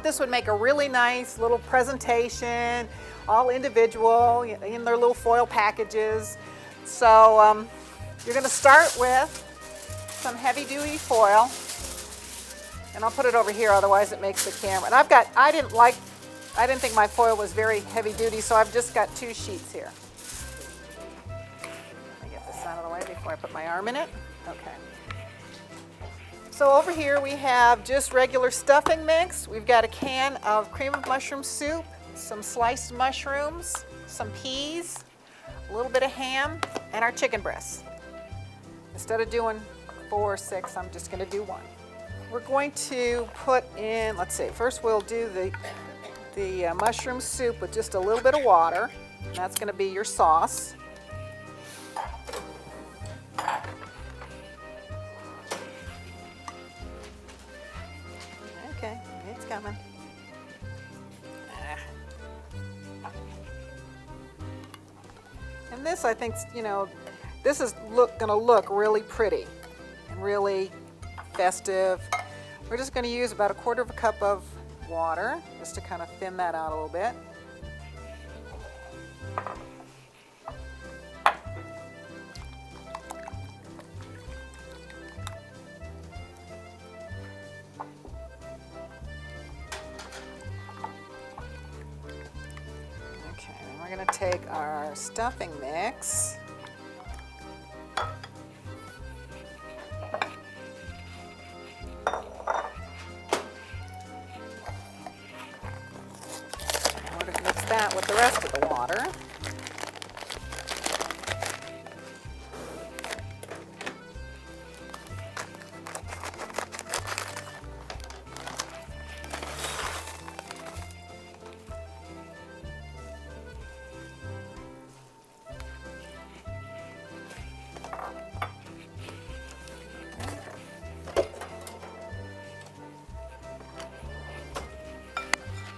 This would make a really nice little presentation, all individual in their little foil packages. So you're going to start with some heavy-duty foil, and I'll put it over here, otherwise it makes the camera. And I didn't think my foil was very heavy-duty, so I've just got 2 sheets here. Let me get this out of the way before I put my arm in it. Okay. So over here we have just regular stuffing mix. We've got a can of cream of mushroom soup, some sliced mushrooms, some peas, a little bit of ham, and our chicken breasts. Instead of doing 4 or 6, I'm just going to do 1. We're going to put in, let's see, first we'll do the mushroom soup with just a little bit of water. And that's going to be your sauce. Okay, it's coming. And this, I think, this is going to look really pretty and really festive. We're just going to use about 1/4 cup of water just to kind of thin that out a little bit. We're going to take our stuffing mix. We're going to mix that with the rest of the water.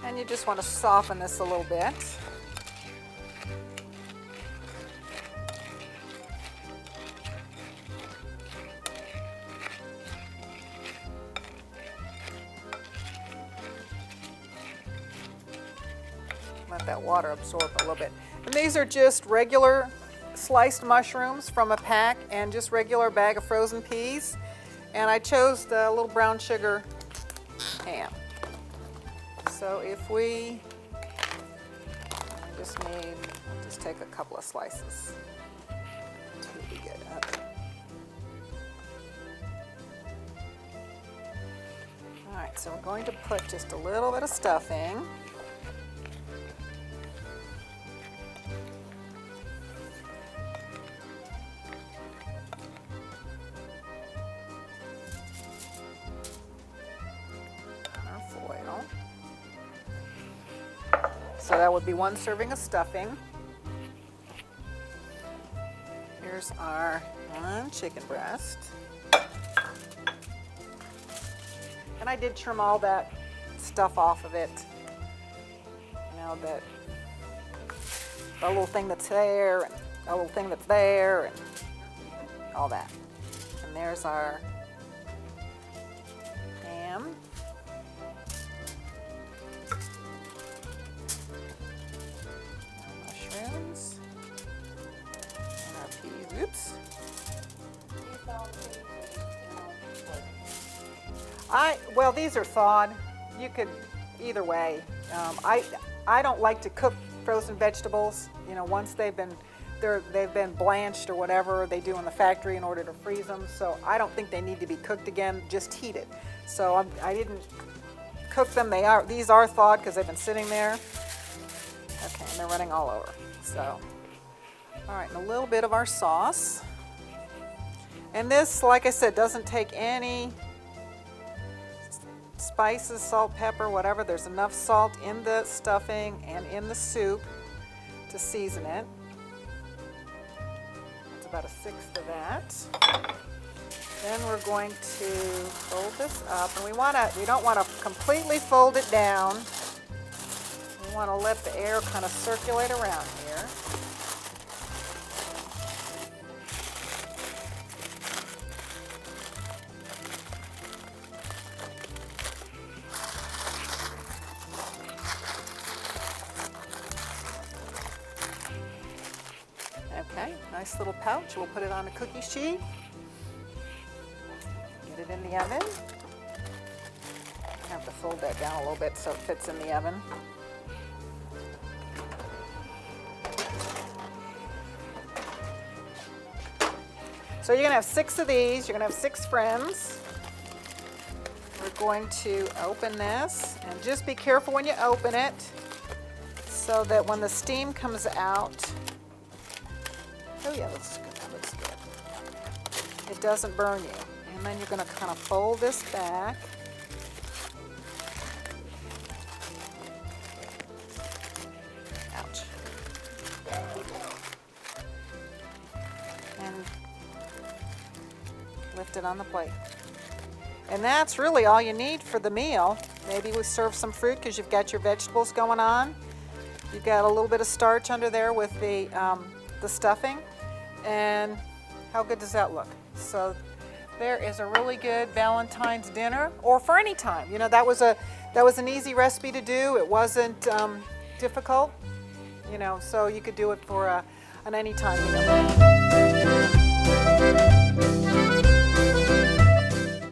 And you just want to soften this a little bit. Let that water absorb a little bit. And these are just regular sliced mushrooms from a pack and just regular bag of frozen peas. And I chose the little brown sugar ham. So if we just take a couple of slices. 2 would be good. Okay. All right, so we're going to put just a little bit of stuffing. Our foil. So that would be 1 serving of stuffing. Here's our 1 chicken breast. And I did trim all that stuff off of it. The little thing that's there, and the little thing that's there, and all that. And there's our ham. Mushrooms. And our peas. Oops. Well, these are thawed. You could either way. I don't like to cook frozen vegetables. Once they've been blanched or whatever they do in the factory in order to freeze them. So I don't think they need to be cooked again. Just heated. So I didn't cook them. These are thawed because they've been sitting there. Okay, and they're running all over. So, all right, and a little bit of our sauce. And this, like I said, doesn't take any spices, salt, pepper, whatever. There's enough salt in the stuffing and in the soup to season it. It's about 1/6 of that. Then we're going to fold this up, and we don't want to completely fold it down. We want to let the air kind of circulate around here. Nice little pouch. We'll put it on a cookie sheet. Get it in the oven. I have to fold that down a little bit so it fits in the oven. So you're going to have 6 of these. You're going to have 6 friends. We're going to open this, and just be careful when you open it so that when the steam comes out, oh yeah, that looks good. It doesn't burn you. And then you're going to kind of fold this back. Ouch. And lift it on the plate. And that's really all you need for the meal. Maybe we serve some fruit because you've got your vegetables going on. You've got a little bit of starch under there with the stuffing. And how good does that look? So there is a really good Valentine's dinner, or for any time. You know, that was an easy recipe to do. It wasn't difficult. You know, so you could do it for an any time meal.